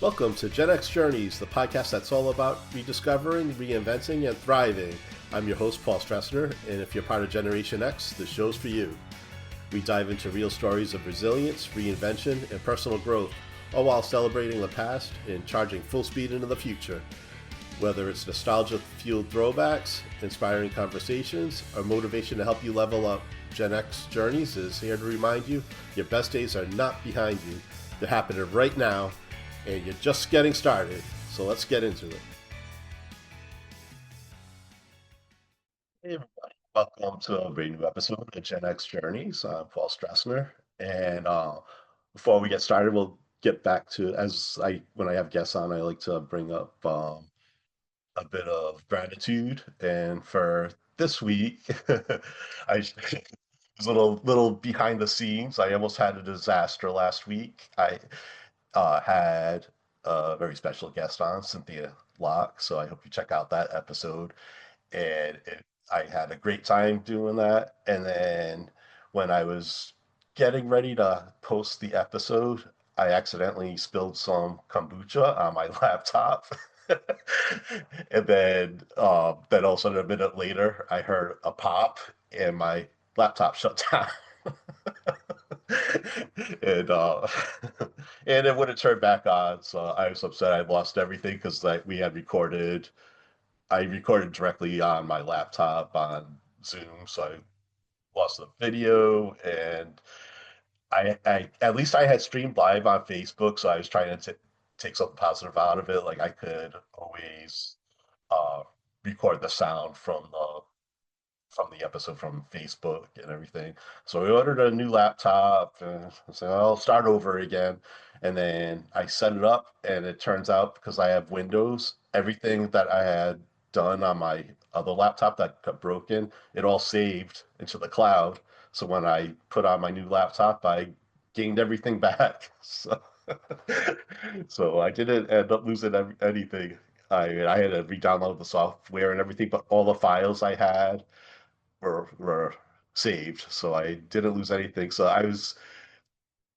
Welcome to GenX Journeys, the podcast that's all about rediscovering, reinventing, and thriving. I'm your host, Paul Stressner, and if you're part of Generation X, this show's for you. We dive into real stories of resilience, reinvention, and personal growth, all while celebrating the past and charging full speed into the future. Whether it's nostalgia-fueled throwbacks, inspiring conversations, or motivation to help you level up, GenX Journeys is here to remind you your best days are not behind you. They're happening right now, and you're just getting started. So let's get into it. Hey everybody, welcome to a brand new episode of GenX Journeys. I'm Paul Stressner, and before we get started, we'll get back to when I have guests on, I like to bring up a bit of gratitude. And for this week, I was a little behind the scenes. I almost had a disaster last week. I had a very special guest on, Cynthia Locke. So I hope you check out that episode. And I had a great time doing that. And then when I was getting ready to post the episode, I accidentally spilled some kombucha on my laptop. And then all of a sudden, a minute later, I heard a pop and my laptop shut down. and and it wouldn't turn back on, so I was upset. I lost everything because we had recorded. I recorded directly on my laptop on Zoom, so I lost the video, and I at least I had streamed live on Facebook, so I was trying to take something positive out of it. Like I could always uh, record the sound from the episode from Facebook and everything. So we ordered a new laptop and I said, I'll start over again. And then I set it up, and it turns out because I have Windows, everything that I had done on my other laptop that got broken, it all saved into the cloud. So when I put on my new laptop, I gained everything back. So, so I didn't end up losing anything. I had to re-download the software and everything, but all the files I had were saved, so I didn't lose anything. So I was,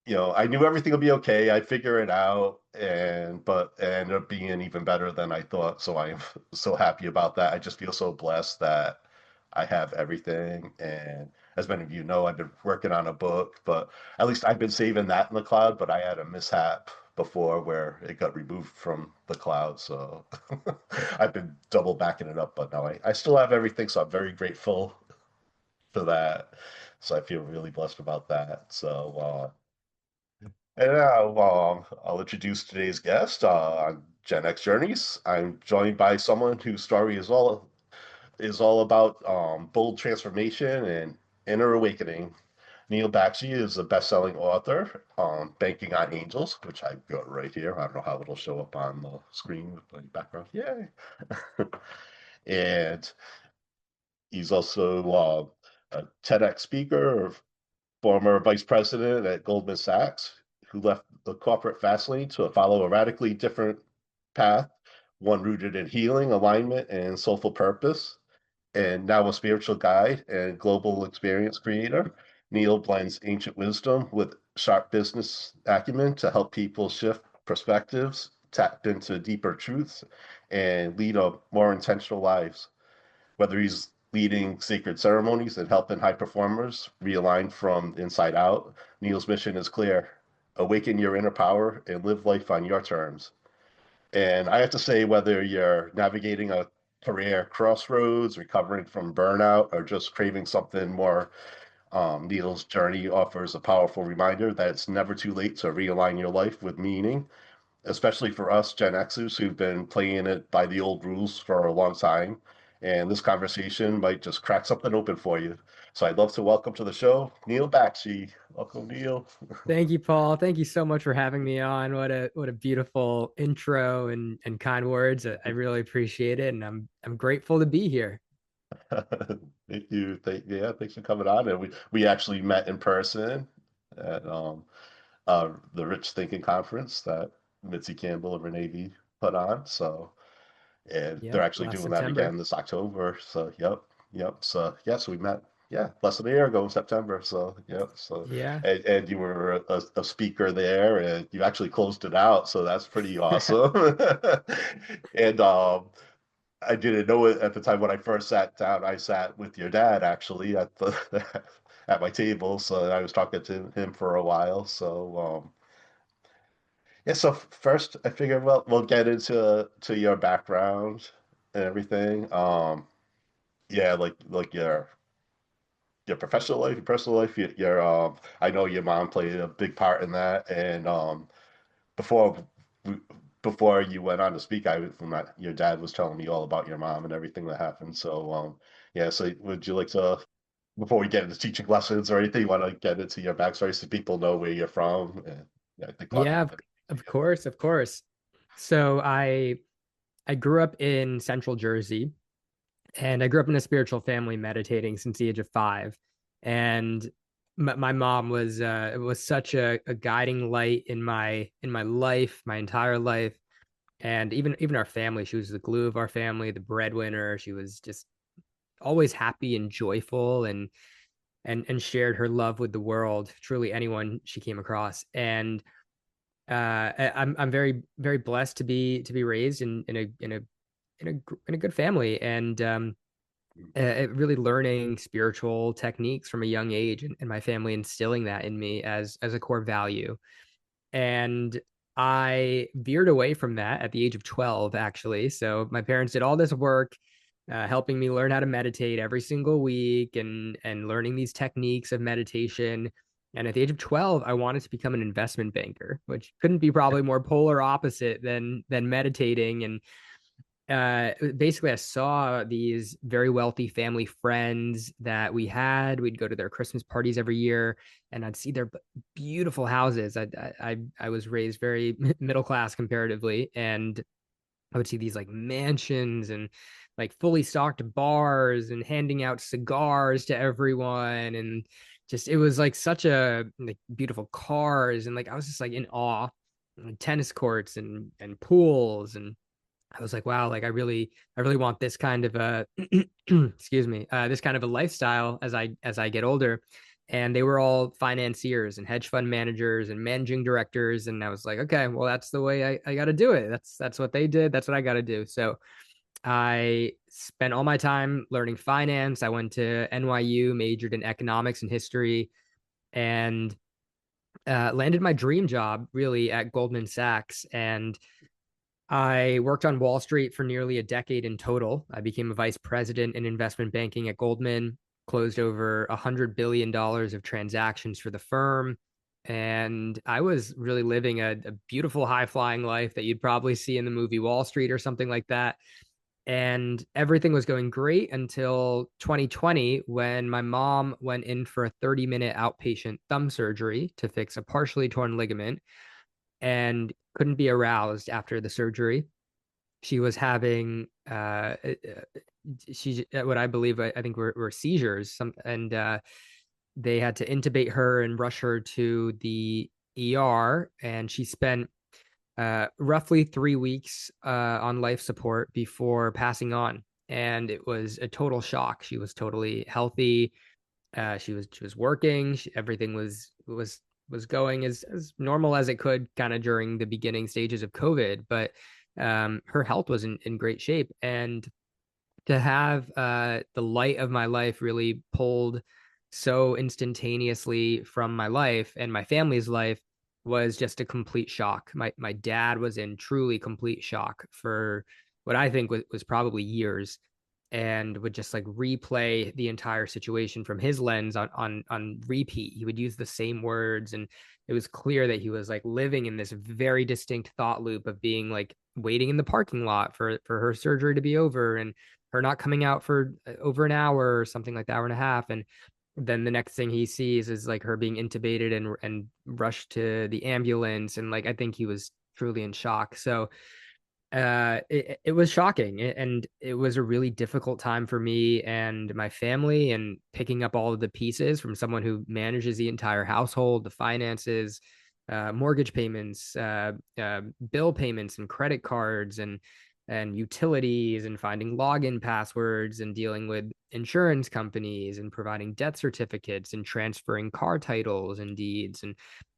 I knew everything would be okay. I'd figure it out, but it ended up being even better than I thought. So I'm so happy about that. I just feel so blessed that I have everything. And as many of you know, I've been working on a book, but at least I've been saving that in the cloud. But I had a mishap before where it got removed from the cloud. So I've been double backing it up, but now I still have everything. So I'm very grateful for that. So I feel really blessed about that. So, and now I'll introduce today's guest on Gen X Journeys. I'm joined by someone whose story is all about bold transformation and inner awakening. Neal Bakshi is a best-selling author, Banking on Angels, which I've got right here. I don't know how it'll show up on the screen with my background. Yay! And he's also a TEDx speaker, former vice president at Goldman Sachs, who left the corporate fast lane to follow a radically different path, one rooted in healing, alignment, and soulful purpose. And now a spiritual guide and global experience creator, Neal blends ancient wisdom with sharp business acumen to help people shift perspectives, tap into deeper truths, and lead a more intentional lives. Whether he's leading sacred ceremonies and helping high performers realign from inside out, Neal's mission is clear: awaken your inner power and live life on your terms. And I have to say, whether you're navigating a career crossroads, recovering from burnout, or just craving something more, Neal's journey offers a powerful reminder that it's never too late to realign your life with meaning, especially for us Gen Xers who've been playing it by the old rules for a long time. And this conversation might just crack something open for you. So I'd love to welcome to the show Neal Bakshi. Welcome, Neal. Thank you, Paul. Thank you so much for having me on. What a beautiful intro and kind words. I really appreciate it, and I'm grateful to be here. Thank you. Thanks for coming on. And we actually met in person at the Rich Thinking Conference that Mitzi Campbell and Renee V put on. So, and they're Yep, actually last doing that again September. this October. So, yep. So, yeah, so we met. yeah, less than a year ago in September. So yeah, so Yeah. and you were a speaker there, and you actually closed it out. So that's pretty awesome. And I didn't know it at the time when I first sat down. I sat with your dad actually at the at my table, so I was talking to him for a while. So yeah, so first I figured, well, we'll get into to your background and everything. Yeah, like your professional life, your personal life, your I know your mom played a big part in that, and before before you went on to speak, your dad was telling me all about your mom and everything that happened. So yeah, so would you like to, before we get into teaching lessons or anything, you want to get into your backstory so people know where you're from? And yeah, I think a lot of Yeah, people have no of idea, but course, of course. So I grew up in Central Jersey, and I grew up in a spiritual family meditating since the age of 5. And my mom was such a guiding light in my life, my entire life, and even our family. She was the glue of our family, the breadwinner. She was just always happy and joyful, and shared her love with the world, truly anyone she came across. And I'm very blessed to be raised in a good family, and really learning spiritual techniques from a young age, and my family instilling that in me as a core value. And I veered away from that at the age of 12, actually. So my parents did all this work, helping me learn how to meditate every single week, and learning these techniques of meditation. And at the age of 12, I wanted to become an investment banker, which couldn't be probably more polar opposite than meditating. And basically I saw these very wealthy family friends that we had. We'd go to their Christmas parties every year, and I'd see their beautiful houses. I was raised very middle class comparatively, and I would see these like mansions and like fully stocked bars and handing out cigars to everyone, and just it was like such a like beautiful cars, and like I was just like in awe. Tennis courts and pools, and I was like, wow, like I really want this kind of a, excuse me, this kind of a lifestyle as I get older. And they were all financiers and hedge fund managers and managing directors. And I was like, okay, well, that's the way I got to do it. That's what they did. That's what I got to do. So I spent all my time learning finance. I went to NYU, majored in economics and history, and landed my dream job really at Goldman Sachs. And I worked on Wall Street for nearly a decade in total. I became a vice president in investment banking at Goldman, closed over $100 billion of transactions for the firm. And I was really living a beautiful, high flying life that you'd probably see in the movie Wall Street or something like that. And everything was going great until 2020, when my mom went in for a 30-minute outpatient thumb surgery to fix a partially torn ligament and couldn't be aroused after the surgery. She was having she what I believe I think were seizures, and they had to intubate her and rush her to the ER, and she spent roughly 3 weeks on life support before passing on. And it was a total shock. She was totally healthy. She was working. Everything was going as normal as it could, kind of during the beginning stages of COVID. But her health was in great shape, and to have the light of my life really pulled so instantaneously from my life and my family's life was just a complete shock. My dad was in truly complete shock for what I think was probably years, and would just like replay the entire situation from his lens on repeat. He would use the same words, and it was clear that he was like living in this very distinct thought loop of being like waiting in the parking lot for her surgery to be over, and her not coming out for over an hour or something like that, hour and a half. And then the next thing he sees is like her being intubated and rushed to the ambulance. And like I think he was truly in shock. So it was shocking, and it was a really difficult time for me and my family, and picking up all of the pieces from someone who manages the entire household, the finances, mortgage payments, bill payments, and credit cards, and utilities, and finding login passwords, and dealing with insurance companies and providing death certificates and transferring car titles and deeds. And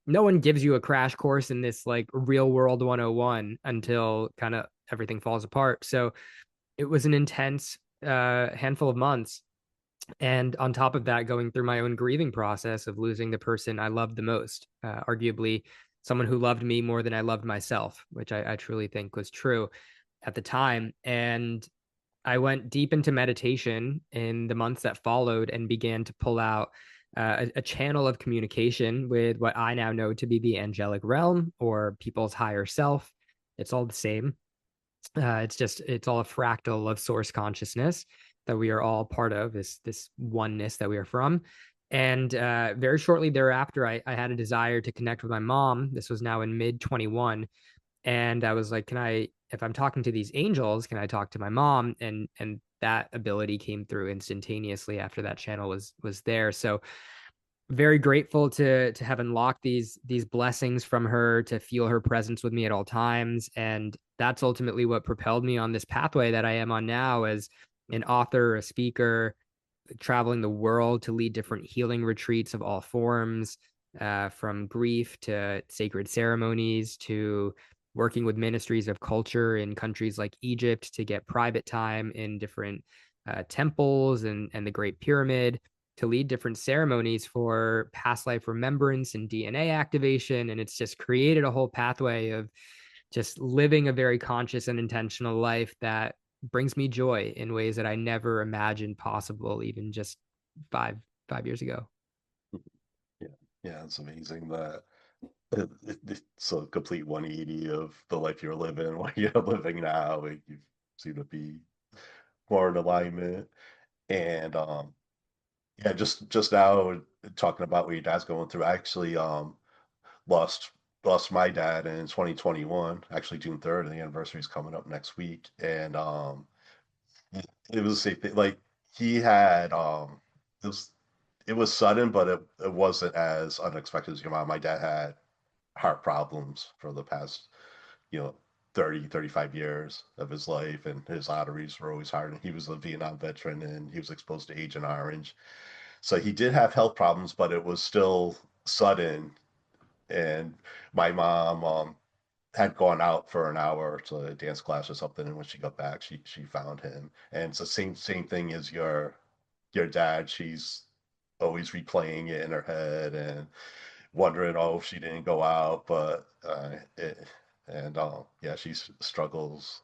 no one gives you a crash course in this like real world 101 until kind of everything falls apart. So it was an intense handful of months. And on top of that, going through my own grieving process of losing the person I loved the most, arguably someone who loved me more than I loved myself, which I truly think was true at the time. And I went deep into meditation in the months that followed and began to pull out a channel of communication with what I now know to be the angelic realm or people's higher self. It's all the same. It's all a fractal of source consciousness that we are all part of, this oneness that we are from. And very shortly thereafter, I had a desire to connect with my mom. This was now in mid 21. And I was like, if I'm talking to these angels, can I talk to my mom? And that ability came through instantaneously after that channel was there. So very grateful to have unlocked these blessings from her, to feel her presence with me at all times. And that's ultimately what propelled me on this pathway that I am on now as an author, a speaker, traveling the world to lead different healing retreats of all forms, from grief to sacred ceremonies to working with ministries of culture in countries like Egypt to get private time in different temples and the Great Pyramid, to lead different ceremonies for past life remembrance and DNA activation. And it's just created a whole pathway of just living a very conscious and intentional life that brings me joy in ways that I never imagined possible, even just five five years ago. Yeah, yeah, it's amazing that it's a complete 180 of the life you're living, what you're living now. Like, you seem to be more in alignment. And yeah, just now talking about what your dad's going through. I actually lost lost my dad in 2021, actually June 3rd, and the anniversary is coming up next week. And it was the same thing. Like, he had it was it was sudden, but it wasn't as unexpected as your mom. My dad had heart problems for the past, you know, 35 years of his life, and his arteries were always hard. And he was a Vietnam veteran, and he was exposed to Agent Orange. So he did have health problems, but it was still sudden. And my mom had gone out for an hour to a dance class or something, and when she got back, she found him. And it's the same thing as your dad. She's always replaying it in her head and wondering, oh, if she didn't go out, but yeah, she struggles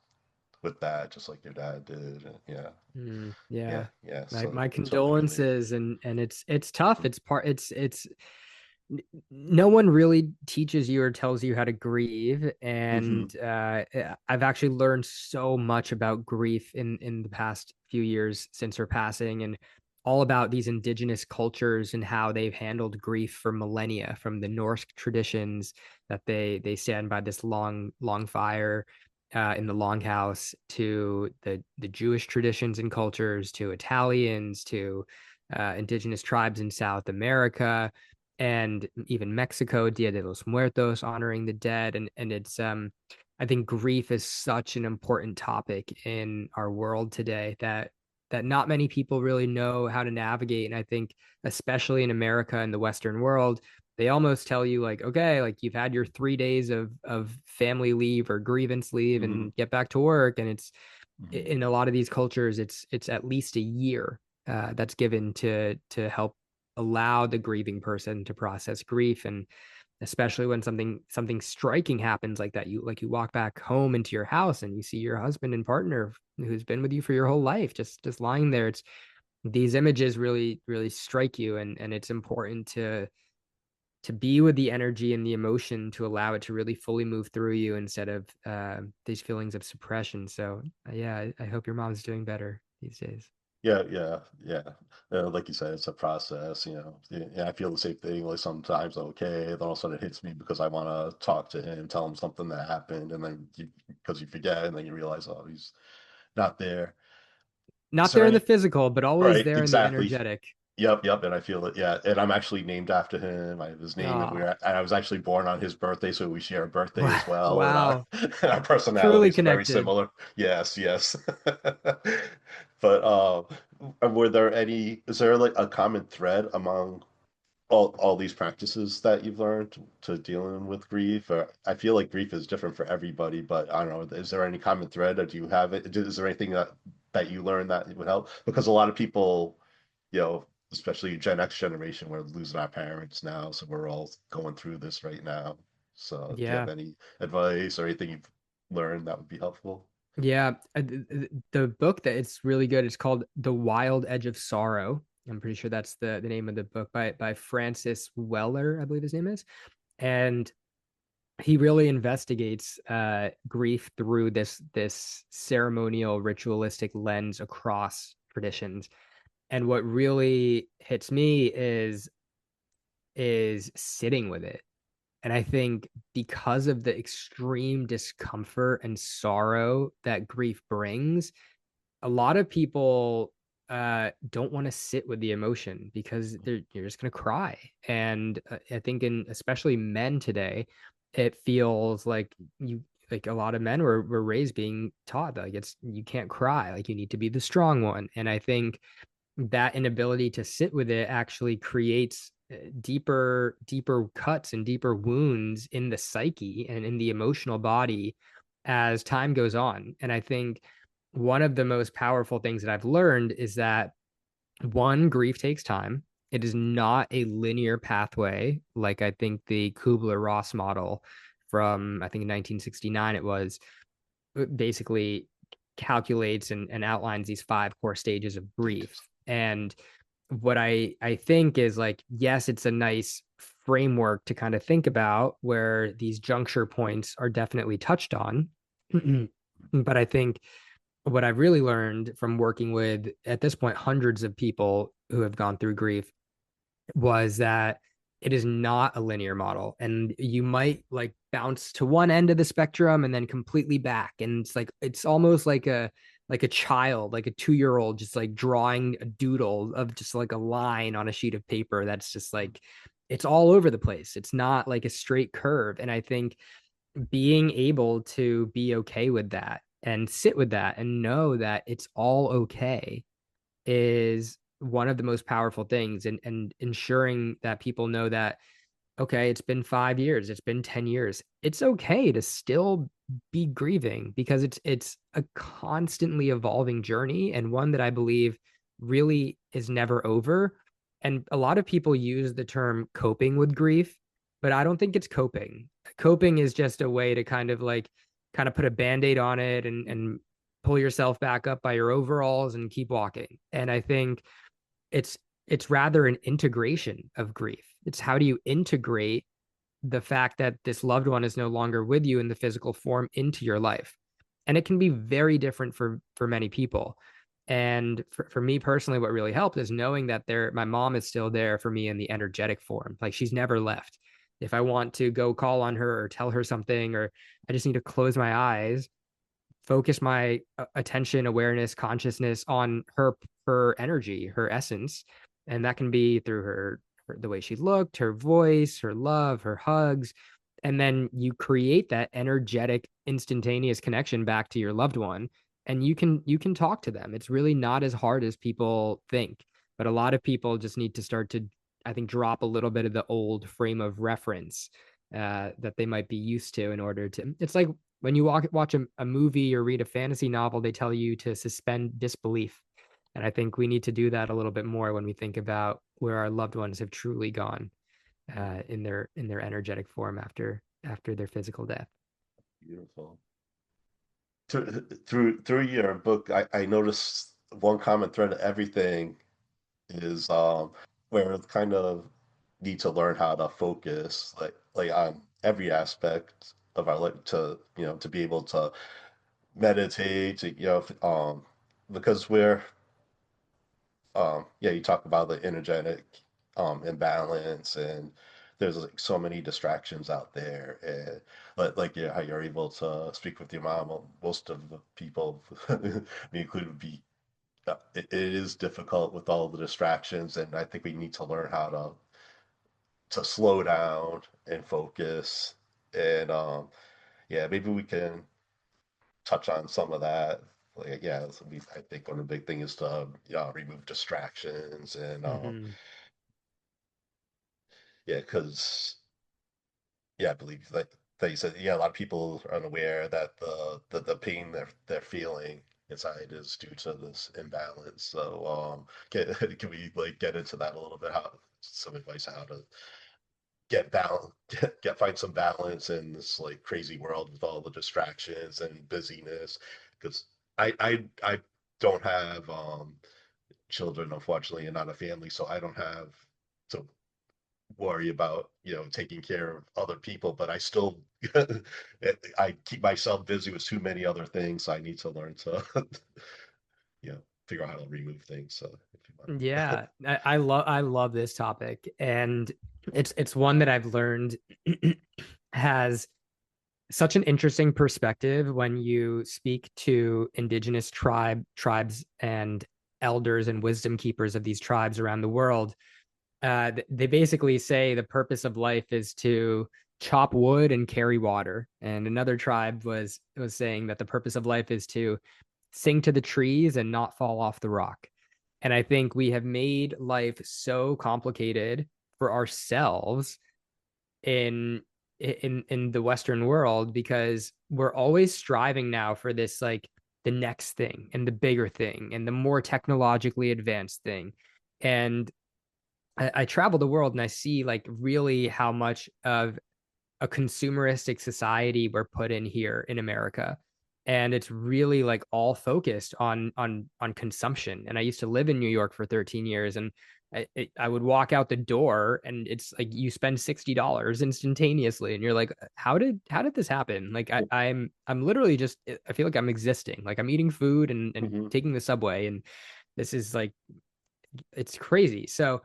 with that just like your dad did. And yeah, Yeah. yeah. My So totally relate. condolences, and it's tough. It's no one really teaches you or tells you how to grieve. Hmm. And I've actually learned so much about grief in the past few years since her passing, and all about these indigenous cultures and how they've handled grief for millennia, from the Norse traditions that they stand by this long fire in the longhouse, to the Jewish traditions and cultures, to Italians, to indigenous tribes in South America, and even Mexico, Dia de los Muertos, honoring the dead. And it's I think grief is such an important topic in our world today that not many people really know how to navigate. And I think especially in America and the Western world, they almost tell you like, okay, like you've had your 3 days of family leave or grievance leave Hmm. and get back to work. And it's Hmm. in a lot of these cultures, it's at least a year that's given to help allow the grieving person to process grief. And especially when something striking happens like that, you walk back home into your house and you see your husband and partner who's been with you for your whole life just lying there. It's these images really strike you, and it's important to be with the energy and the emotion to allow it to really fully move through you instead of these feelings of suppression. So yeah, I hope your mom's doing better these days. Yeah, yeah, yeah. Like you said, it's a process. Yeah, I feel the same thing. Like, sometimes okay, then all of a sudden it hits me because I want to talk to him, tell him something that happened, and then because you forget, and then you realize, oh, he's not there. Is Not there there in the any? physical, but always Right, there in the exactly. energetic. Yep, yep, and I feel it. Yeah, and I'm actually named after him. His name, and Oh, I was actually born on his birthday, so we share a birthday wow. as well, and our Wow. and our Truly personalities are very connected. similar. Yes, yes. But were there any, is there like a common thread among all these practices that you've learned to dealing with grief? Or I feel like grief is different for everybody, but I don't know, is there any common thread, or do you have it? Is there anything that you learned that would help? Because a lot of people, you know, especially Gen X generation, we're losing our parents now, so we're all going through this right now. So do you have Yeah. any advice or anything you've learned that would be helpful? Yeah, the book that it's really good. It's called The Wild Edge of Sorrow. I'm pretty sure that's the name of the book by Francis Weller, I believe his name is. And he really investigates grief through this ceremonial ritualistic lens across traditions. And what really hits me is sitting with it. And I think because of the extreme discomfort and sorrow that grief brings, a lot of people don't want to sit with the emotion because you're just going to cry. And I think in especially men today, it feels like like a lot of men were raised being taught that like it's you can't cry, like you need to be the strong one. And I think that inability to sit with it actually creates deeper cuts and deeper wounds in the psyche and in the emotional body as time goes on. And I think one of the most powerful things that I've learned is that one, grief takes time. It is not a linear pathway like I think the Kubler-Ross model from I think in 1969 it was basically calculates and outlines these five core stages of grief. And what I think is like, yes, it's a nice framework to kind of think about where these juncture points are definitely touched on. But I think what I've really learned from working with at this point hundreds of people who have gone through grief was that it is not a linear model, and you might like bounce to one end of the spectrum and then completely back, and it's like it's almost like a child, like a 2 year old just like drawing a doodle of just like a line on a sheet of paper that's just like it's all over the place. It's not like a straight curve. And I think being able to be okay with that and sit with that and know that it's all okay is one of the most powerful things, and ensuring that people know that okay, it's been 5 years, it's been 10 years, it's okay to still be grieving because it's a constantly evolving journey and one that I believe really is never over. And a lot of people use the term coping with grief, but I don't think it's coping. Coping is just a way to kind of put a band-aid on it and pull yourself back up by your overalls and keep walking. And I think it's it's rather an integration of grief. It's how do you integrate the fact that this loved one is no longer with you in the physical form into your life. And it can be very different for many people. And for me personally, what really helped is knowing that my mom is still there for me in the energetic form. Like she's never left. If I want to go call on her or tell her something, or I just need to close my eyes, focus my attention, awareness, consciousness on her energy, her essence, and that can be through the way she looked, her voice, her love, her hugs, and then you create that energetic, instantaneous connection back to your loved one, and you can talk to them. It's really not as hard as people think, but a lot of people just need to start to, I think, drop a little bit of the old frame of reference that they might be used to in order to. It's like when you watch a movie or read a fantasy novel, they tell you to suspend disbelief. And I think we need to do that a little bit more when we think about where our loved ones have truly gone in their energetic form after their physical death. Beautiful. Through your book, I noticed one common thread of everything is where it's kind of need to learn how to focus like on every aspect of our life to to be able to meditate to, because we're yeah, you talk about the energetic imbalance, and there's like so many distractions out there, and like yeah, how you're able to speak with your mom. Well, most of the people, me included, would be it is difficult with all the distractions, and I think we need to learn how to slow down and focus. And yeah, maybe we can touch on some of that, Like, yeah, so I think one of the big things is to remove distractions and Hmm. yeah, because yeah, I believe that you said yeah, a lot of people are unaware that the pain they're feeling inside is due to this imbalance. So can we like get into that a little bit? How some advice on how to get balance, find some balance in this like crazy world with all the distractions and busyness. Because I don't have children, unfortunately, and not a family, so I don't have to worry about taking care of other people. But I still I keep myself busy with too many other things. So I need to learn to figure out how to remove things. So if you want. Yeah, I love this topic, and it's one that I've learned has such an interesting perspective when you speak to indigenous tribes and elders and wisdom keepers of these tribes around the world. They basically say the purpose of life is to chop wood and carry water. And another tribe was saying that the purpose of life is to sing to the trees and not fall off the rock. And I think we have made life so complicated for ourselves in in the Western world because we're always striving now for this like the next thing and the bigger thing and the more technologically advanced thing. And I travel the world and I see like really how much of a consumeristic society we're put in here in America. And it's really like all focused on consumption. And I used to live in New York for 13 years, and I would walk out the door and it's like you spend $60 instantaneously, and you're like, how did this happen? Like I'm literally just I feel like I'm existing. Like I'm eating food and Mhm. taking the subway, and this is like it's crazy. So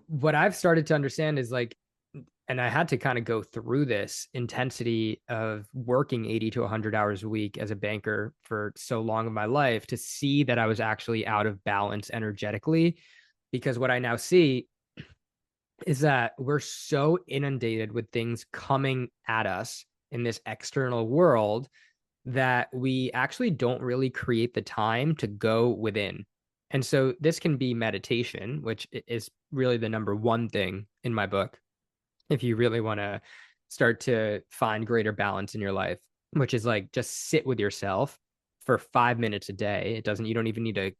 what I've started to understand is like, and I had to kind of go through this intensity of working 80 to 100 hours a week as a banker for so long of my life to see that I was actually out of balance energetically. Because what I now see is that we're so inundated with things coming at us in this external world that we actually don't really create the time to go within. And so this can be meditation, which is really the number one thing in my book. If you really want to start to find greater balance in your life, which is like just sit with yourself for 5 minutes a day. You don't even need to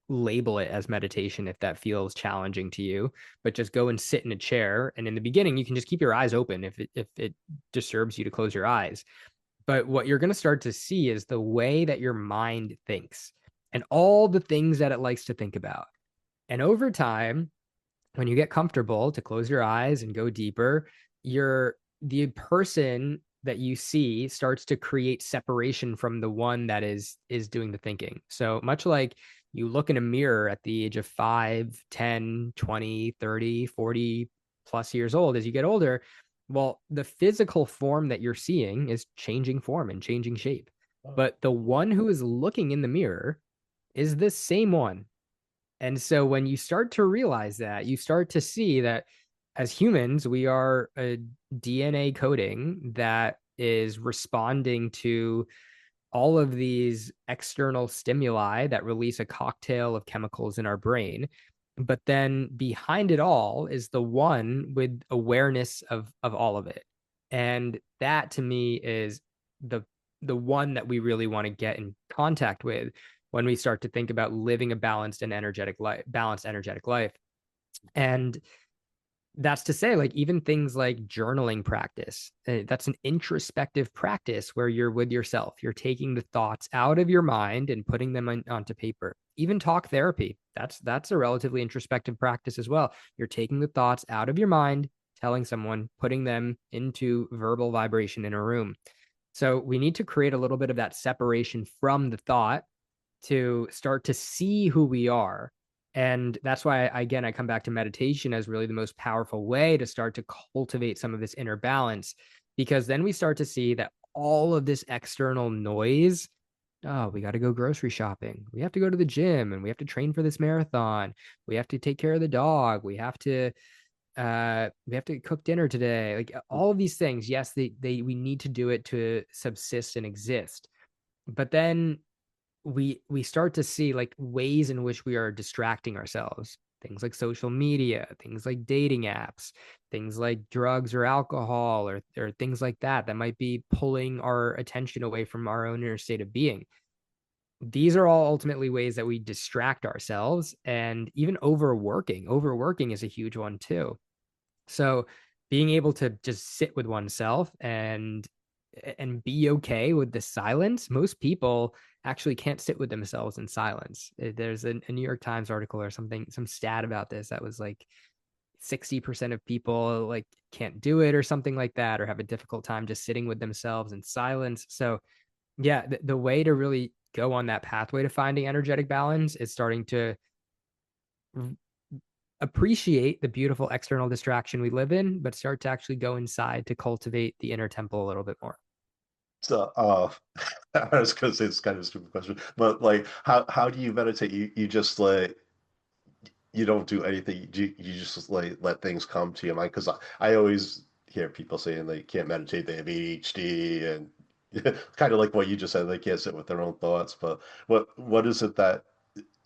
label it as meditation if that feels challenging to you, but just go and sit in a chair. And in the beginning, you can just keep your eyes open if it disturbs you to close your eyes. But what you're going to start to see is the way that your mind thinks and all the things that it likes to think about. And over time, when you get comfortable to close your eyes and go deeper, you're the person that you see starts to create separation from the one that is doing the thinking. So much like you look in a mirror at the age of 5, 10, 20, 30, 40 plus years old as you get older, well, the physical form that you're seeing is changing form and changing shape. But the one who is looking in the mirror is the same one. And so when you start to realize that, you start to see that as humans, we are a DNA coding that is responding to all of these external stimuli that release a cocktail of chemicals in our brain. But then behind it all is the one with awareness of all of it. And that to me is the the one that we really want to get in contact with when we start to think about living a balanced energetic life. And that's to say, like, even things like journaling practice, that's an introspective practice where you're with yourself. You're taking the thoughts out of your mind and putting them onto paper. Even talk therapy, that's a relatively introspective practice as well. You're taking the thoughts out of your mind, telling someone, putting them into verbal vibration in a room. So we need to create a little bit of that separation from the thought to start to see who we are. And that's why, again, I come back to meditation as really the most powerful way to start to cultivate some of this inner balance, because then we start to see that all of this external noise, oh, we got to go grocery shopping. We have to go to the gym and we have to train for this marathon. We have to take care of the dog. We have to cook dinner today. Like all of these things, yes, we need to do it to subsist and exist. But then we start to see like ways in which we are distracting ourselves. Things like social media, things like dating apps, things like drugs or alcohol, or things like that that might be pulling our attention away from our own inner state of being. These are all ultimately ways that we distract ourselves, and even overworking is a huge one too. So being able to just sit with oneself and be okay with the silence. Most people actually can't sit with themselves in silence. There's a New York Times article or something, some stat about this that was like 60% of people like can't do it or something like that, or have a difficult time just sitting with themselves in silence. So yeah, the way to really go on that pathway to finding energetic balance is starting to appreciate the beautiful external distraction we live in, but start to actually go inside to cultivate the inner temple a little bit more. So, I was gonna say it's kind of a stupid question, but like, how do you meditate? You just like you don't do anything. You just like let things come to your mind? Because I always hear people saying they can't meditate, they have ADHD, and kind of like what you just said, they can't sit with their own thoughts. But what is it that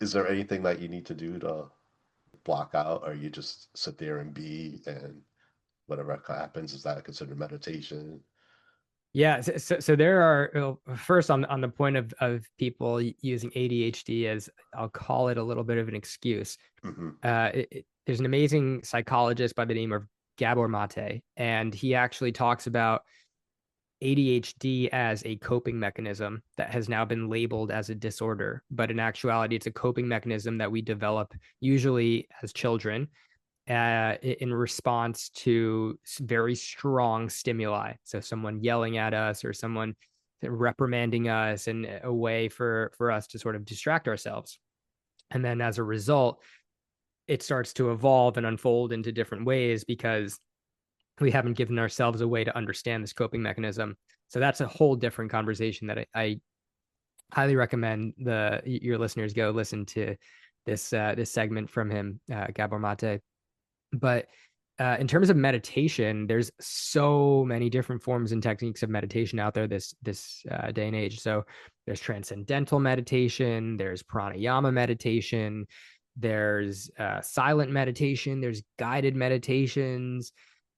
is there anything that you need to do to block out, or you just sit there and be and whatever happens, is that considered meditation? Yeah, so there are well, first on the point of people using ADHD as I'll call it a little bit of an excuse. Hmm. There's an amazing psychologist by the name of Gabor Mate, and he actually talks about ADHD as a coping mechanism that has now been labeled as a disorder. But in actuality, it's a coping mechanism that we develop usually as children in response to very strong stimuli. So someone yelling at us or someone reprimanding us, and a way for us to sort of distract ourselves. And then as a result, it starts to evolve and unfold into different ways because we haven't given ourselves a way to understand this coping mechanism. So that's a whole different conversation that I highly recommend the your listeners go listen to this segment from him, Gabor Mate. But in terms of meditation, there's so many different forms and techniques of meditation out there this day and age. So there's transcendental meditation, there's pranayama meditation, there's silent meditation, there's guided meditations,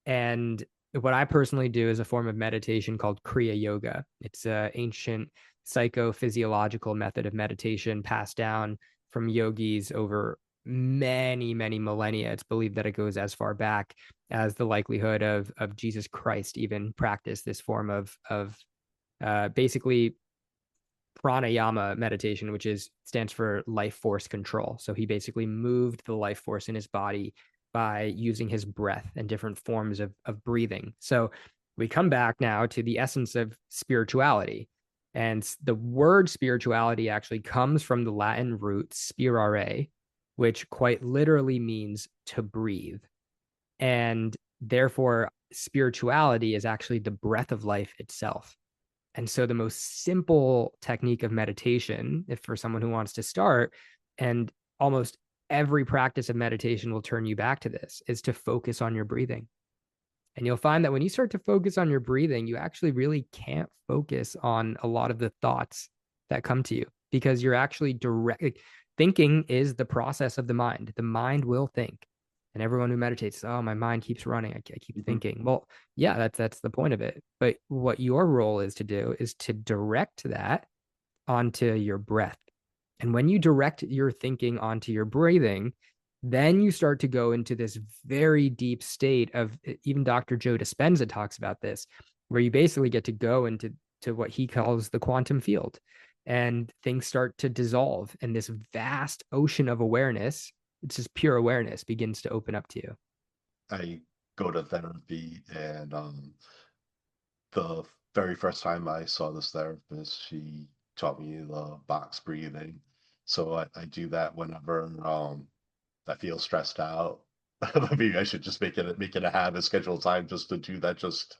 and what I personally do is a form of meditation called Kriya Yoga. It's an ancient psychophysiological method of meditation passed down from yogis over many millennia. It's believed that it goes as far back as the likelihood of Jesus Christ even practiced this form of basically pranayama meditation, which is stands for life force control. So he basically moved the life force in his body by using his breath and different forms of breathing. So we come back now to the essence of spirituality. And the word spirituality actually comes from the Latin root spirare, which quite literally means to breathe. And therefore, spirituality is actually the breath of life itself. And so, the most simple technique of meditation, if for someone who wants to start, and almost every practice of meditation will turn you back to this, is to focus on your breathing. And you'll find that when you start to focus on your breathing, you actually really can't focus on a lot of the thoughts that come to you because you're actually thinking is the process of the mind. The mind will think. And everyone who meditates, oh, my mind keeps running. I keep Hmm. thinking. Well, yeah, that's the point of it. But what your role is to do is to direct that onto your breath. And when you direct your thinking onto your breathing, then you start to go into this very deep state of even Dr. Joe Dispenza talks about this, where you basically get to go into what he calls the quantum field. And things start to dissolve, and this vast ocean of awareness, it's just pure awareness, begins to open up to you. I go to therapy, and the very first time I saw this therapist, she taught me the box breathing. So I do that whenever I feel stressed out. Maybe I should just make it a habit, schedule time just to do that, just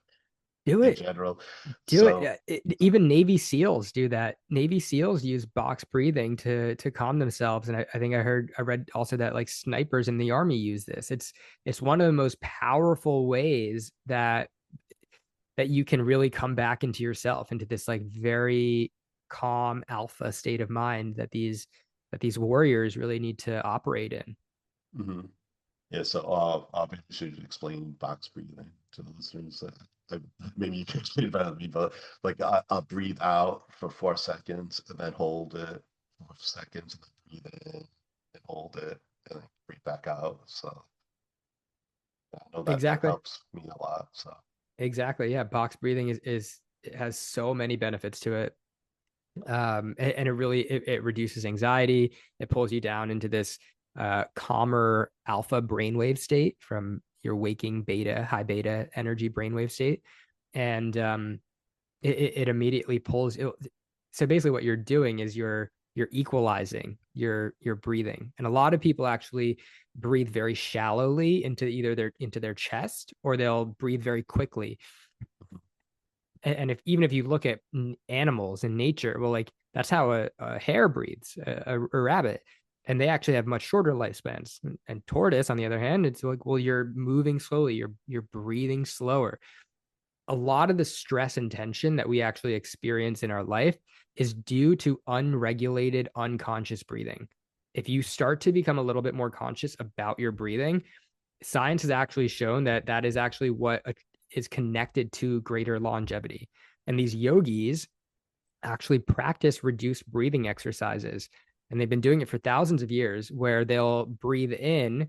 Do in it. general. Do it. So Even Navy SEALs do that. Navy SEALs use box breathing to calm themselves. And I think I read also that like snipers in the army use this. It's one of the most powerful ways that you can really come back into yourself, into this like very calm alpha state of mind that these warriors really need to operate in. Hmm. Yeah, so maybe you should explain box breathing to the listeners. Maybe you can explain it better than me, but like I'll breathe out for 4 seconds and then hold it 4 seconds and then breathe in and hold it and then breathe back out. So yeah, I know that that Exactly. helps me a lot. So Exactly. Yeah. Box breathing is it has so many benefits to it. And it really it reduces anxiety. It pulls you down into this calmer alpha brainwave state from your waking beta, high beta energy brainwave state. And it immediately pulls it. So basically what you're doing is you're equalizing your breathing. And a lot of people actually breathe very shallowly into either their chest, or they'll breathe very quickly. And if even if you look at animals in nature, well, like that's how a hare breathes, a rabbit, and they actually have much shorter lifespans. And tortoise, on the other hand, it's like, well, you're moving slowly, you're breathing slower. A lot of the stress and tension that we actually experience in our life is due to unregulated, unconscious breathing. If you start to become a little bit more conscious about your breathing, science has actually shown that that is actually what is connected to greater longevity. And these yogis actually practice reduced breathing exercises. And they've been doing it for thousands of years, where they'll breathe in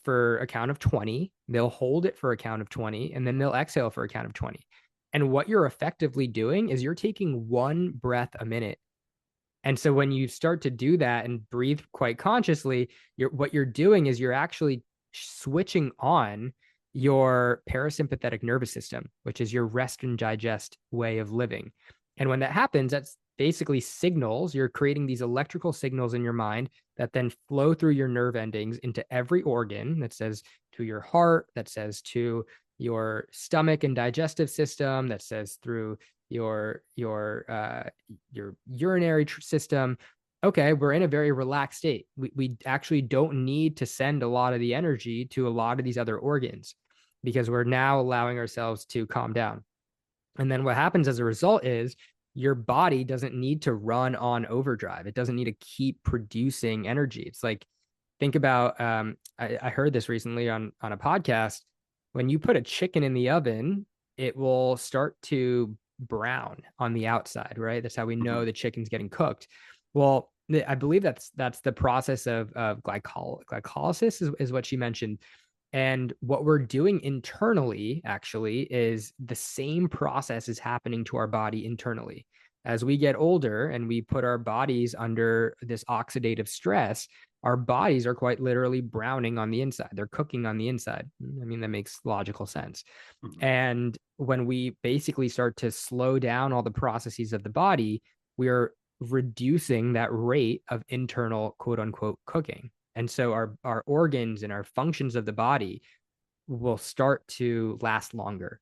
for a count of 20, they'll hold it for a count of 20, and then they'll exhale for a count of 20. And what you're effectively doing is you're taking one breath a minute. And so when you start to do that and breathe quite consciously, what you're doing is you're actually switching on your parasympathetic nervous system, which is your rest and digest way of living. And when that happens, that's basically signals. You're creating these electrical signals in your mind that then flow through your nerve endings into every organ, that says to your heart, that says to your stomach and digestive system, that says through your urinary system. Okay, we're in a very relaxed state. We actually don't need to send a lot of the energy to a lot of these other organs, because we're now allowing ourselves to calm down. And then what happens as a result is your body doesn't need to run on overdrive. It doesn't need to keep producing energy. It's like, think about, I heard this recently on a podcast. When you put a chicken in the oven, it will start to brown on the outside, right? That's how we know mhm. the chicken's getting cooked. Well, I believe that's the process of glycolysis is what she mentioned. And what we're doing internally actually is the same process is happening to our body internally. As we get older and we put our bodies under this oxidative stress, our bodies are quite literally browning on the inside. They're cooking on the inside. I mean, that makes logical sense. Mhm. And when we basically start to slow down all the processes of the body, we are reducing that rate of internal quote unquote cooking. And so our organs and our functions of the body will start to last longer.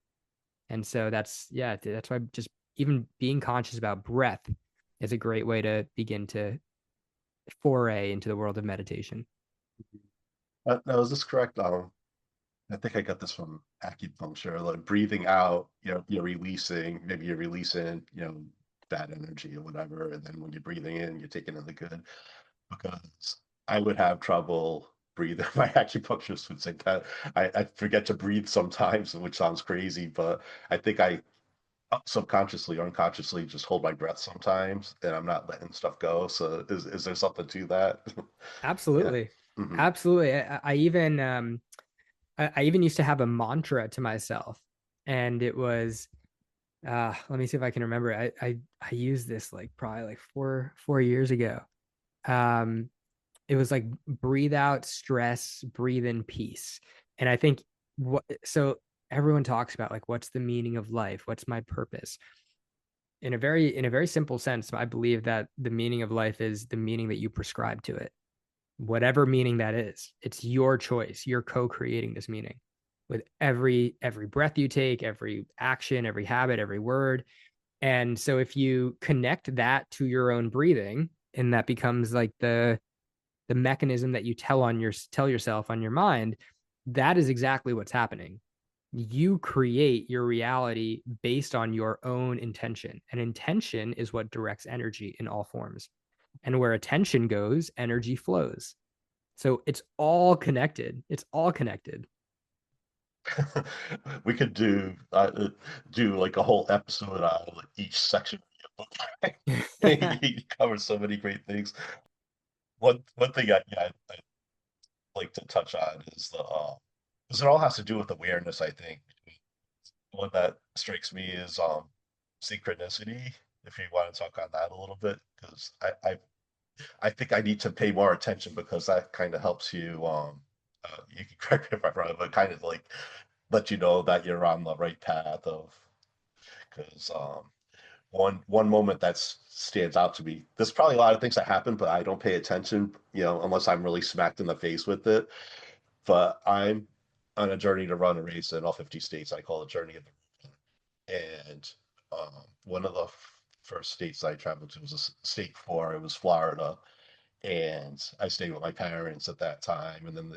And so that's why just even being conscious about breath is a great way to begin to foray into the world of meditation. Now, is this correct? I think I got this from acupuncture. Like breathing out, you're releasing, maybe you're releasing, bad energy or whatever, and then when you're breathing in, you're taking in the good. Because I would have trouble breathing. My acupuncturist would say that I forget to breathe sometimes, which sounds crazy, but I think I subconsciously or unconsciously just hold my breath sometimes, and I'm not letting stuff go. So is there something to that? Yeah. Absolutely. Hmm. Absolutely. I even used to have a mantra to myself, and it was let me see if I can remember. I used this like probably like four years ago. Um it was like breathe out stress, breathe in peace. And I think what so everyone talks about like what's the meaning of life? What's my purpose? In a very simple sense, I believe that the meaning of life is the meaning that you prescribe to it. Whatever meaning that is, it's your choice. You're co-creating this meaning with every breath you take, every action, every habit, every word. And so if you connect that to your own breathing, and that becomes like the mechanism that you tell yourself on your mind, that is exactly what's happening. You create your reality based on your own intention. And intention is what directs energy in all forms. And where attention goes, energy flows. So it's all connected. It's all connected. We could do like a whole episode on like each section of your book. You cover so many great things. One thing I like to touch on is the because it all has to do with awareness, I think. One that strikes me is synchronicity, if you want to talk on that a little bit, because I think I need to pay more attention because that kind of helps you you can correct me if I'm wrong, but kind of like let you know that you're on the right path of because one moment that stands out to me. There's probably a lot of things that happen, but I don't pay attention, unless I'm really smacked in the face with it. But I'm on a journey to run a race in all 50 states. I call it Journey of the and one of the first states I traveled to was a state four. It was Florida, and I stayed with my parents at that time. And then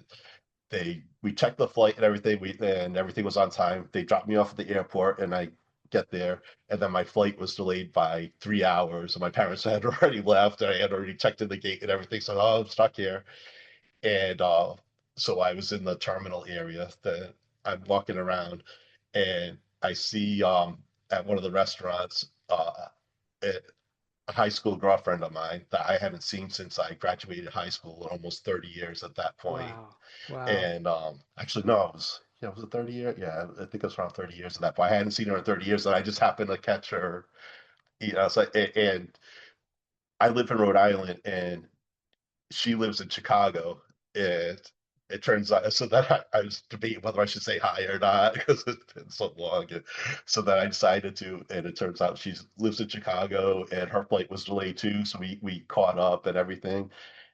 we checked the flight and everything. And everything was on time. They dropped me off at the airport, and I get there, and then my flight was delayed by 3 hours. And my parents had already left, and I had already checked in the gate and everything. So I'm stuck here, and so I was in the terminal area. That I'm walking around, and I see at one of the restaurants a a high school girlfriend of mine that I haven't seen since I graduated high school, in almost 30 years at that point. Wow. Wow. And actually, no, it was, yeah, was it 30 years? Yeah, I think it was around 30 years at that point. I hadn't seen her in 30 years, and I just happened to catch her. So, and I live in Rhode Island, and she lives in Chicago. And it turns out, so then I was debating whether I should say hi or not because it's been so long. And so then I decided to, and it turns out she lives in Chicago, and her flight was delayed too. So we caught up and everything.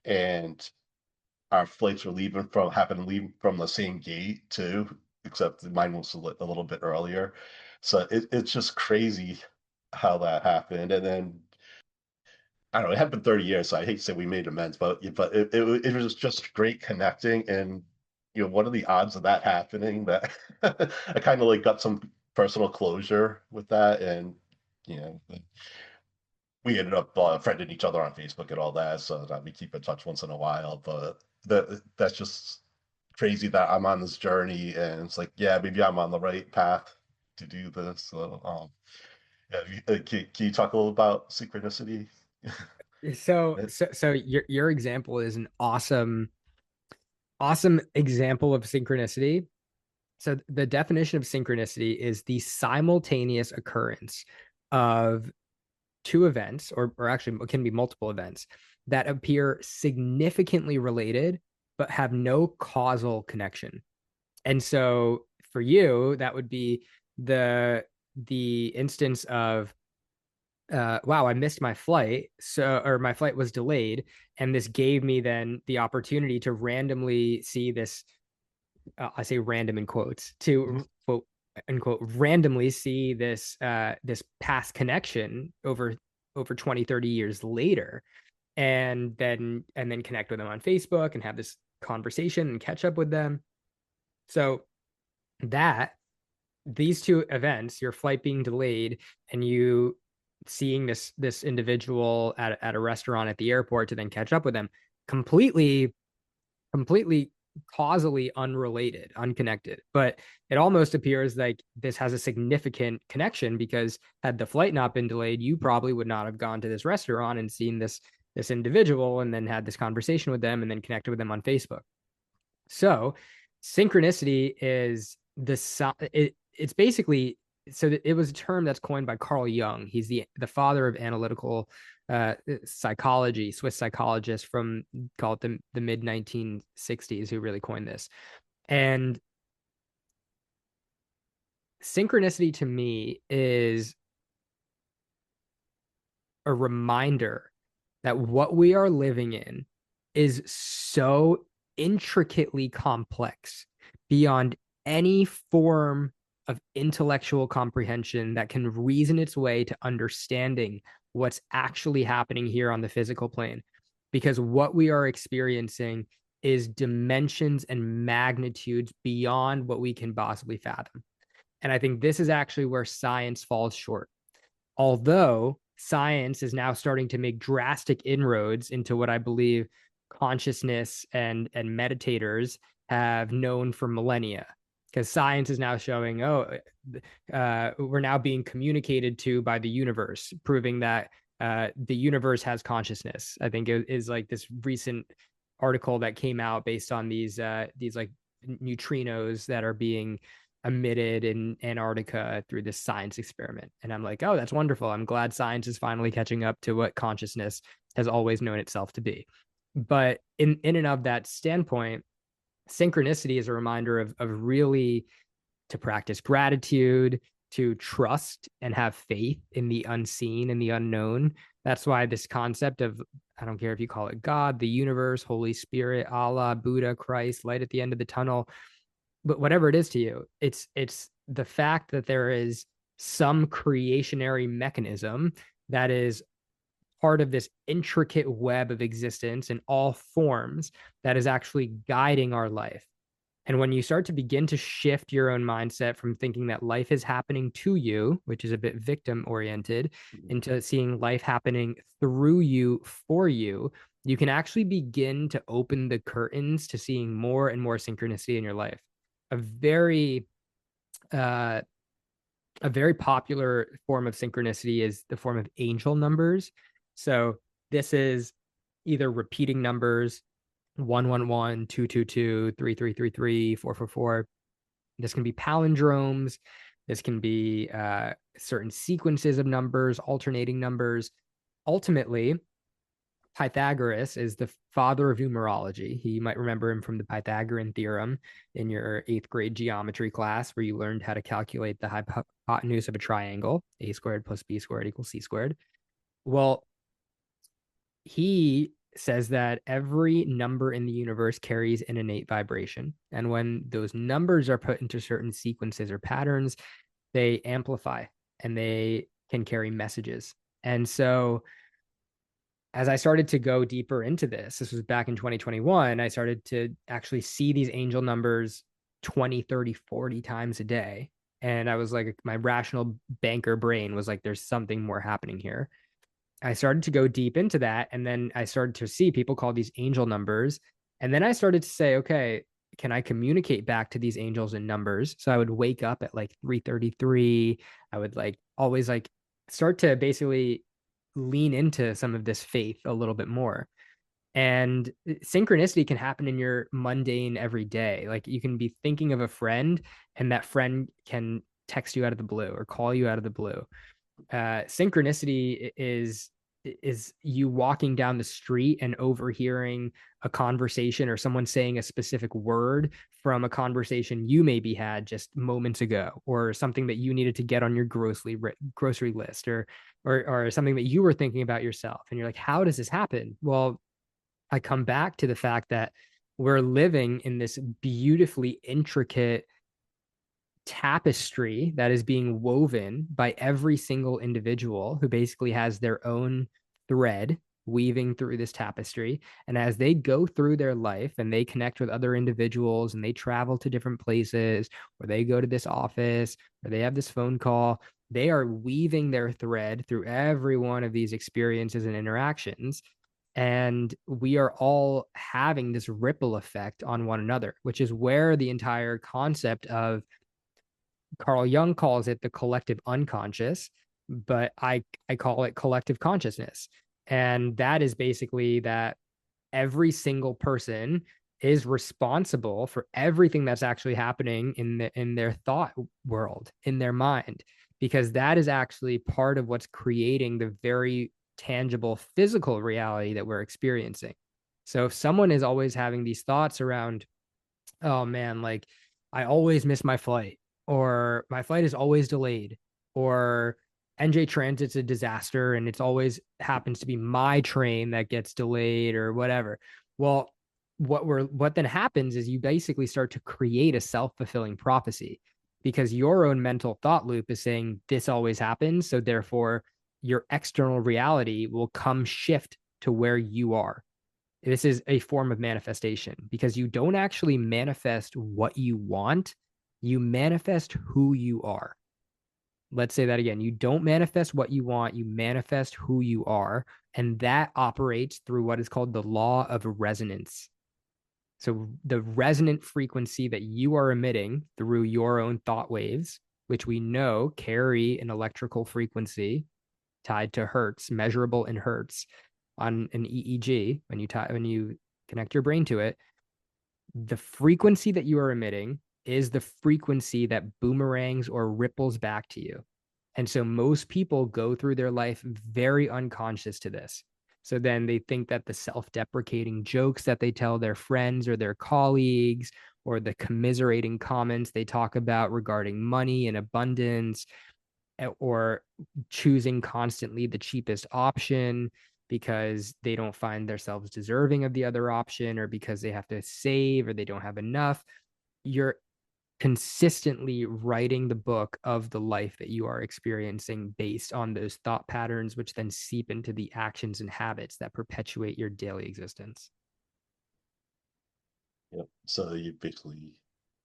And our flights were happened to leave from the same gate too, except mine was a little bit earlier. So it's just crazy how that happened. And then I don't know, it had been 30 years, so I hate to say we made amends, but it was just great connecting. And what are the odds of that happening? That I kind of like got some personal closure with that. And you know we ended up friending each other on Facebook and all that, so that we keep in touch once in a while. But that's just crazy that I'm on this journey, and it's like, yeah, maybe I'm on the right path to do this. So, yeah, can you talk a little about synchronicity? So your example is an awesome example of synchronicity. So the definition of synchronicity is the simultaneous occurrence of two events, or actually it can be multiple events that appear significantly related but have no causal connection. And so for you, that would be the instance of wow, I missed my flight. So, or my flight was delayed. And this gave me then the opportunity to randomly see this. I say random in quotes to quote unquote randomly see this past connection over 20, 30 years later, and then connect with them on Facebook and have this conversation and catch up with them. So that these two events, your flight being delayed and you seeing this individual at a restaurant at the airport to then catch up with them, completely causally unrelated, unconnected. But it almost appears like this has a significant connection, because had the flight not been delayed, you probably would not have gone to this restaurant and seen this individual and then had this conversation with them and then connected with them on Facebook. So synchronicity is it's basically, so it was a term that's coined by Carl Jung. He's the father of analytical psychology, Swiss psychologist from, call it the mid 1960s, who really coined this. And synchronicity to me is a reminder that what we are living in is so intricately complex beyond any form of intellectual comprehension that can reason its way to understanding what's actually happening here on the physical plane. Because what we are experiencing is dimensions and magnitudes beyond what we can possibly fathom. And I think this is actually where science falls short. Although science is now starting to make drastic inroads into what I believe consciousness and meditators have known for millennia, because science is now showing, we're now being communicated to by the universe, proving that the universe has consciousness. I think it is like this recent article that came out based on these like neutrinos that are being emitted in Antarctica through this science experiment. And I'm like, oh, that's wonderful. I'm glad science is finally catching up to what consciousness has always known itself to be. But in and of that standpoint, synchronicity is a reminder of really to practice gratitude, to trust and have faith in the unseen and the unknown. That's why this concept of, I don't care if you call it God, the universe, Holy Spirit, Allah, Buddha, Christ, light at the end of the tunnel, but whatever it is to you, it's the fact that there is some creationary mechanism that is part of this intricate web of existence in all forms that is actually guiding our life. And when you start to begin to shift your own mindset from thinking that life is happening to you, which is a bit victim oriented, into seeing life happening through you for you, you can actually begin to open the curtains to seeing more and more synchronicity in your life. A very uh, a very popular form of synchronicity is the form of angel numbers. So this is either repeating numbers, 111, 222, 3333, 444. This can be palindromes. This can be certain sequences of numbers, alternating numbers. Ultimately, Pythagoras is the father of numerology. You might remember him from the Pythagorean theorem in your 8th grade geometry class, where you learned how to calculate the hypotenuse of a triangle, a squared plus b squared equals c squared. Well, he says that every number in the universe carries an innate vibration. And when those numbers are put into certain sequences or patterns, they amplify and they can carry messages. And so as I started to go deeper into this was back in 2021, I started to actually see these angel numbers 20, 30, 40 times a day. And I was like, my rational banker brain was like, there's something more happening here. I started to go deep into that. And then I started to see people call these angel numbers. And then I started to say, okay, can I communicate back to these angels in numbers? So I would wake up at like 3:33. I would like always like start to basically lean into some of this faith a little bit more. And synchronicity can happen in your mundane everyday. Like you can be thinking of a friend and that friend can text you out of the blue or call you out of the blue. Synchronicity is you walking down the street and overhearing a conversation or someone saying a specific word from a conversation you maybe had just moments ago, or something that you needed to get on your grocery list, or something that you were thinking about yourself. And you're like, how does this happen? Well, I come back to the fact that we're living in this beautifully intricate tapestry that is being woven by every single individual who basically has their own thread weaving through this tapestry. And as they go through their life and they connect with other individuals and they travel to different places, or they go to this office, or they have this phone call, they are weaving their thread through every one of these experiences and interactions. And we are all having this ripple effect on one another, which is where the entire concept of Carl Jung calls it the collective unconscious, but I call it collective consciousness. And that is basically that every single person is responsible for everything that's actually happening in their thought world, in their mind, because that is actually part of what's creating the very tangible physical reality that we're experiencing. So if someone is always having these thoughts around, oh man, like I always miss my flight, or my flight is always delayed, or NJ Transit's a disaster and it's always happens to be my train that gets delayed or whatever. Well, what then happens is you basically start to create a self-fulfilling prophecy, because your own mental thought loop is saying this always happens, so therefore your external reality will come shift to where you are. This is a form of manifestation, because you don't actually manifest what you want. You manifest who you are. Let's say that again. You don't manifest what you want, you manifest who you are. And that operates through what is called the law of resonance. So the resonant frequency that you are emitting through your own thought waves, which we know carry an electrical frequency tied to hertz, measurable in hertz on an EEG, when you connect your brain to it, the frequency that you are emitting is the frequency that boomerangs or ripples back to you. And so most people go through their life very unconscious to this. So then they think that the self deprecating jokes that they tell their friends or their colleagues, or the commiserating comments they talk about regarding money and abundance, or choosing constantly the cheapest option because they don't find themselves deserving of the other option, or because they have to save or they don't have enough. You're consistently writing the book of the life that you are experiencing based on those thought patterns, which then seep into the actions and habits that perpetuate your daily existence. Yep. So you basically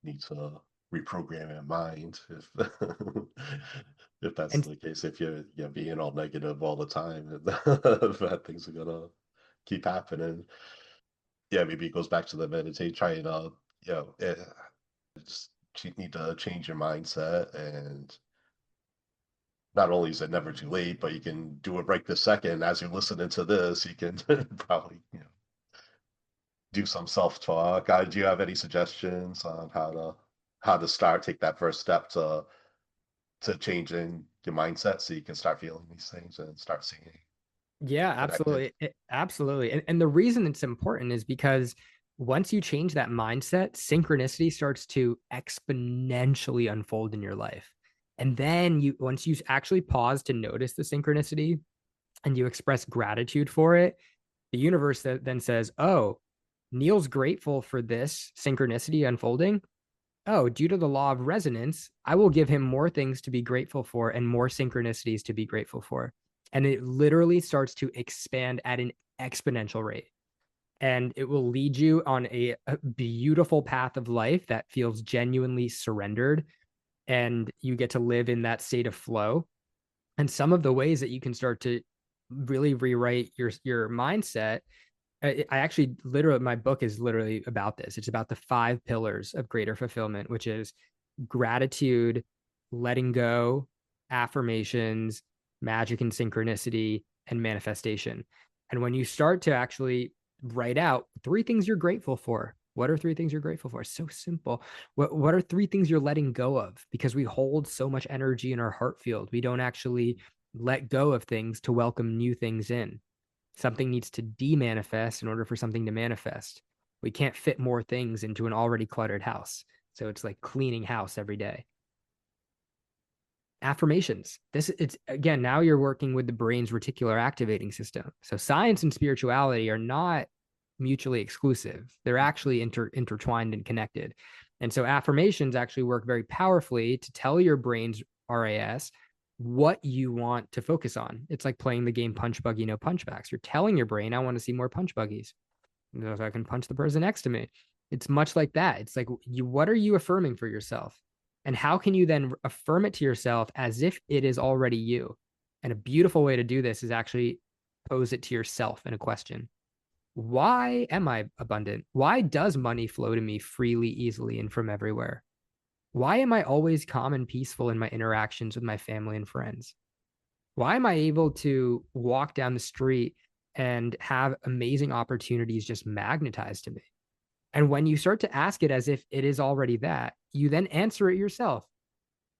need to reprogram your mind if if that's And the case. If you're being all negative all the time, bad things are gonna keep happening. Yeah, maybe it goes back to the meditate, trying to, you know, just need to change your mindset. And not only is it never too late, but you can do it right this second. As you're listening to this, you can probably, do some self-talk. Do you have any suggestions on how to start, take that first step to changing your mindset so you can start feeling these things and start seeing yeah, connected? absolutely. Absolutely. And the reason it's important is because once you change that mindset, synchronicity starts to exponentially unfold in your life. And then once you actually pause to notice the synchronicity and you express gratitude for it, the universe then says, oh, Neal's grateful for this synchronicity unfolding. Oh, due to the law of resonance, I will give him more things to be grateful for and more synchronicities to be grateful for. And it literally starts to expand at an exponential rate. And it will lead you on a beautiful path of life that feels genuinely surrendered. And you get to live in that state of flow. And some of the ways that you can start to really rewrite your mindset, I actually literally, my book is literally about this. It's about the 5 pillars of greater fulfillment, which is gratitude, letting go, affirmations, magic and synchronicity, and manifestation. And when you start to actually write out 3 things you're grateful for, what are 3 things you're grateful for? So simple. What are 3 things you're letting go of? Because we hold so much energy in our heart field. We don't actually let go of things to welcome new things in. Something needs to demanifest in order for something to manifest. We can't fit more things into an already cluttered house. So it's like cleaning house every day. Affirmations. It's again, now you're working with the brain's reticular activating system. So science and spirituality are not mutually exclusive. They're actually intertwined and connected. And so affirmations actually work very powerfully to tell your brain's RAS what you want to focus on. It's like playing the game punch buggy, no punchbacks. You're telling your brain, I want to see more punch buggies so I can punch the person next to me. It's much like that. It's like, what are you affirming for yourself? And how can you then affirm it to yourself as if it is already you? And a beautiful way to do this is actually pose it to yourself in a question. Why am I abundant? Why does money flow to me freely, easily, and from everywhere? Why am I always calm and peaceful in my interactions with my family and friends? Why am I able to walk down the street and have amazing opportunities just magnetized to me? And when you start to ask it as if it is already that, you then answer it yourself.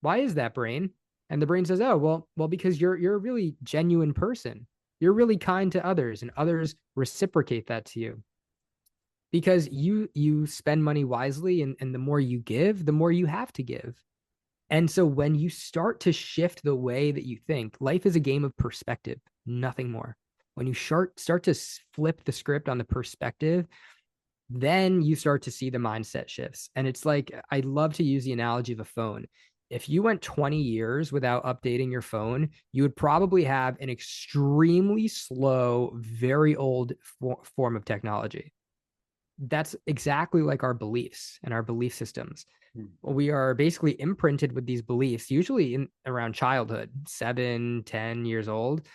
Why is that, brain? And the brain says, "Oh, well, because you're a really genuine person. You're really kind to others, and others reciprocate that to you because you spend money wisely, and the more you give, the more you have to give." And so when you start to shift the way that you think, life is a game of perspective, nothing more. When you start to flip the script on the perspective, then you start to see the mindset shifts. And it's like, I love to use the analogy of a phone. If you went 20 years without updating your phone, you would probably have an extremely slow, very old form of technology. that's exactly like our beliefs and our belief systems. Mm. We are basically imprinted with these beliefs, usually in around childhood, 7, 10 years old.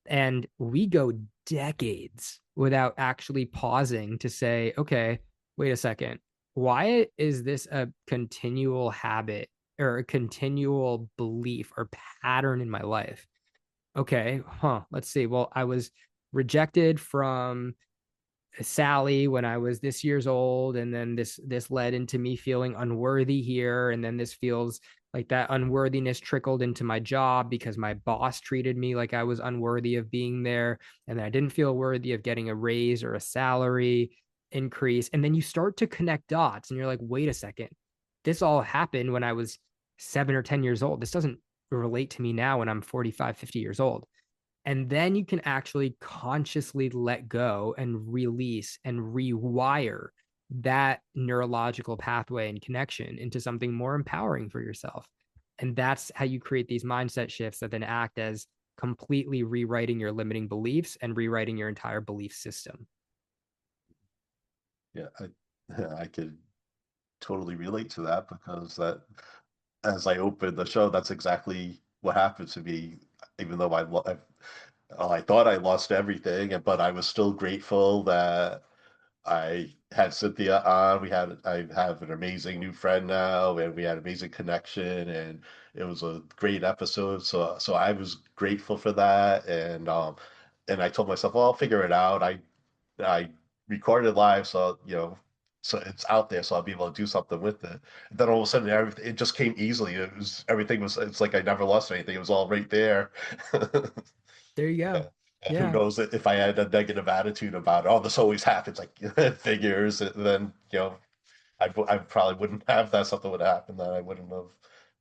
And we go decades without actually pausing to say, okay, wait a second. Why is this a continual habit or a continual belief or pattern in my life? Okay, let's see. Well, I was rejected from Sally when I was this years old, and then this led into me feeling unworthy here, and then this feels like that unworthiness trickled into my job because my boss treated me like I was unworthy of being there, and then I didn't feel worthy of getting a raise or a salary increase, and then you start to connect dots, and you're like, wait a second, this all happened when I was 7 or 10 years old. This doesn't relate to me now when I'm 45, 50 years old. And then you can actually consciously let go and release and rewire that neurological pathway and connection into something more empowering for yourself. And that's how you create these mindset shifts that then act as completely rewriting your limiting beliefs and rewriting your entire belief system. Yeah, I could totally relate to that because that as I opened the show, that's exactly what happened to me. Even though I thought I lost everything, but I was still grateful that I had Cynthia on. I have an amazing new friend now, and we had amazing connection, and it was a great episode. So I was grateful for that, and I told myself, well, I'll figure it out. I recorded live, so so it's out there, so I'll be able to do something with it. And then all of a sudden, everything it just came easily. Everything was. It's like I never lost anything. It was all right there. There you Yeah. go. And who Yeah. knows if I had a negative attitude about, oh, this always happens, like figures, then I probably wouldn't have that. Something would happen that I wouldn't have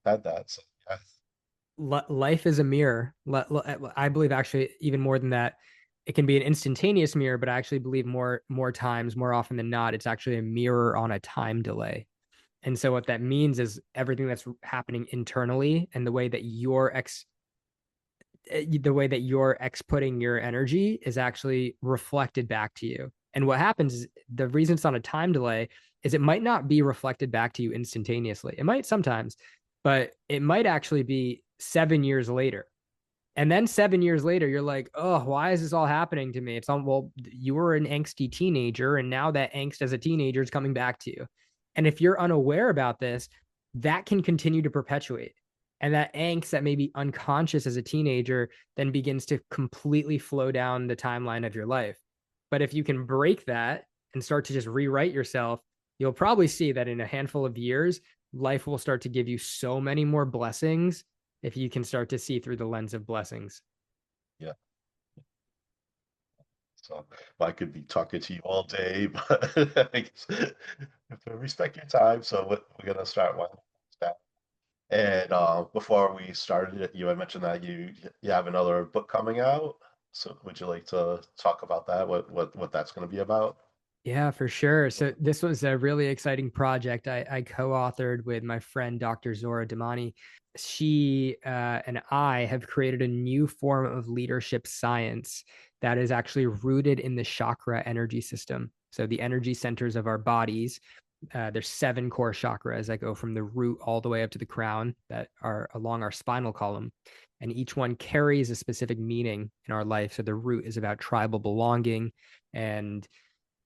had that. So yeah. Life is a mirror. I believe actually even more than that, it can be an instantaneous mirror, but I actually believe more times, more often than not, it's actually a mirror on a time delay. And so what that means is everything that's happening internally and the way that you're putting your energy is actually reflected back to you. And what happens is the reason it's on a time delay is it might not be reflected back to you instantaneously. It might sometimes, but it might actually be 7 years later. And then 7 years later, you're like, oh, why is this all happening to me? It's on, well, you were an angsty teenager, and now that angst as a teenager is coming back to you. And if you're unaware about this, that can continue to perpetuate. And that angst that may be unconscious as a teenager then begins to completely flow down the timeline of your life. But if you can break that and start to just rewrite yourself, you'll probably see that in a handful of years, life will start to give you so many more blessings if you can start to see through the lens of blessings. Yeah. So well, I could be talking to you all day, but I guess have to respect your time. So we're gonna start one. And before we started, you had mentioned that you have another book coming out. So would you like to talk about that? What that's going to be about? Yeah, for sure. So this was a really exciting project I co-authored with my friend Dr. Zora Damani. She and I have created a new form of leadership science that is actually rooted in the chakra energy system. So the energy centers of our bodies. There's 7 core chakras that go from the root all the way up to the crown that are along our spinal column. And each one carries a specific meaning in our life. So the root is about tribal belonging, and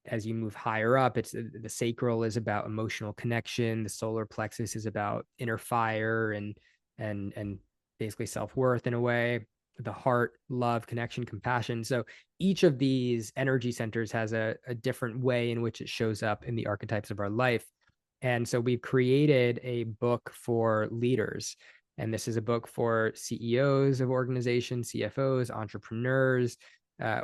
as you move higher up, it's the sacral is about emotional connection. The solar plexus is about inner fire and basically self-worth in a way. The heart, love, connection, compassion. So each of these energy centers has a different way in which it shows up in the archetypes of our life. And so we've created a book for leaders. And this is a book for CEOs of organizations, CFOs, entrepreneurs, uh,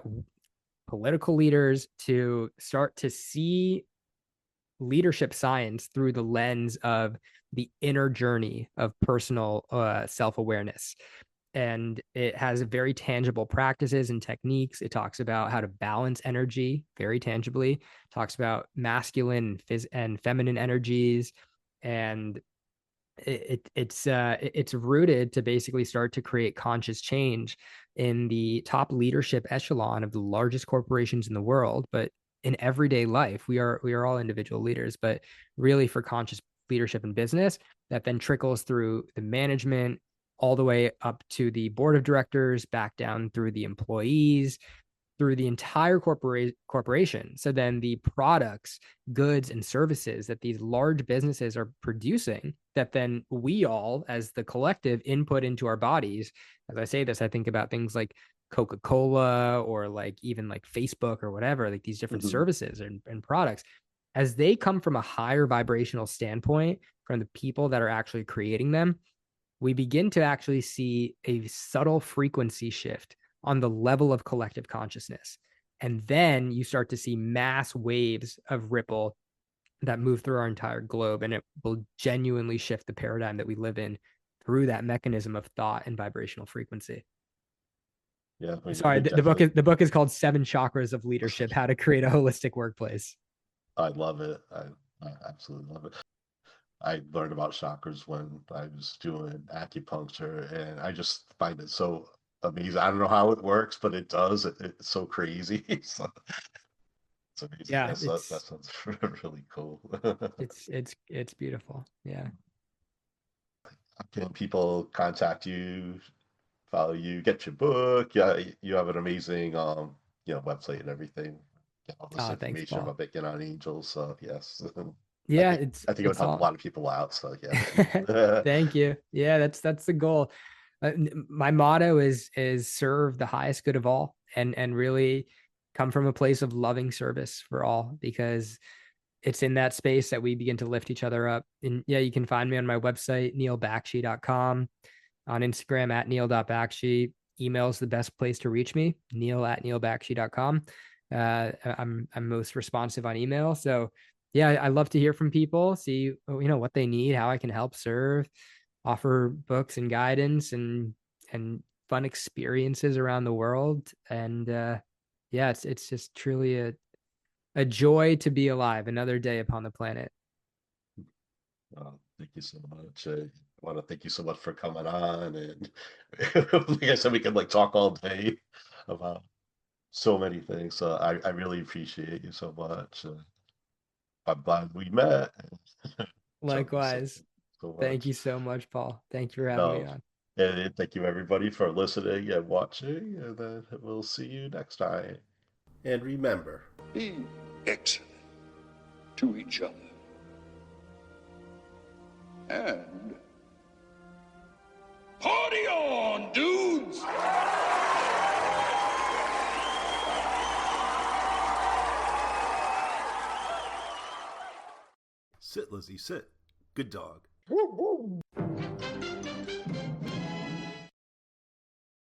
political leaders to start to see leadership science through the lens of the inner journey of personal self-awareness. And it has very tangible practices and techniques. It talks about how to balance energy very tangibly, talks about masculine and feminine energies, and it's rooted to basically start to create conscious change in the top leadership echelon of the largest corporations in the world, but in everyday life. We are all individual leaders, but really for conscious leadership in business that then trickles through the management all the way up to the board of directors, back down through the employees, through the entire corporation. So then the products, goods, and services that these large businesses are producing, that then we all, as the collective, input into our bodies. As I say this, I think about things like Coca-Cola or like even like Facebook or whatever, like these different Hmm. services and products, as they come from a higher vibrational standpoint from the people that are actually creating them, we begin to actually see a subtle frequency shift on the level of collective consciousness. And then you start to see mass waves of ripple that move through our entire globe. And it will genuinely shift the paradigm that we live in through that mechanism of thought and vibrational frequency. Yeah, Sorry, we definitely. the book is called Seven Chakras of Leadership: How to Create a Holistic Workplace. I love it. I absolutely love it. I learned about chakras when I was doing acupuncture, and I just find it so amazing. I don't know how it works, but it does. It's so crazy. So, it's amazing. Yeah, That sounds really cool. it's beautiful. Yeah. Can people contact you, follow you, get your book? Yeah, you have an amazing website and everything. Get all this Oh, thanks, information Paul. about making on angels. So yes, Yeah, I think it would it's help a all. lot of people out. So yeah, thank you. Thank you. Yeah, that's the goal. My motto is serve the highest good of all, and really come from a place of loving service for all, because it's in that space that we begin to lift each other up. And yeah, you can find me on my website, nealbakshi.com, on Instagram at neal.bakshi. Email is the best place to reach me, neal@nealbakshi.com. I'm most responsive on email. So yeah, I love to hear from people, see what they need, how I can help serve, offer books and guidance and fun experiences around the world. And yeah, it's just truly a joy to be alive, another day upon the planet. Thank you so much. I want to thank you so much for coming on, and like I said, we can like talk all day about so many things. So I really appreciate you so much. I'm glad we met. So Likewise. so Thank much. you so much, Paul. Thank you for having me No, on. and thank you everybody for listening and watching, and then we'll see you next time. And remember, be excellent to each other. And party on, dudes! sit, Lizzie, sit. Good dog.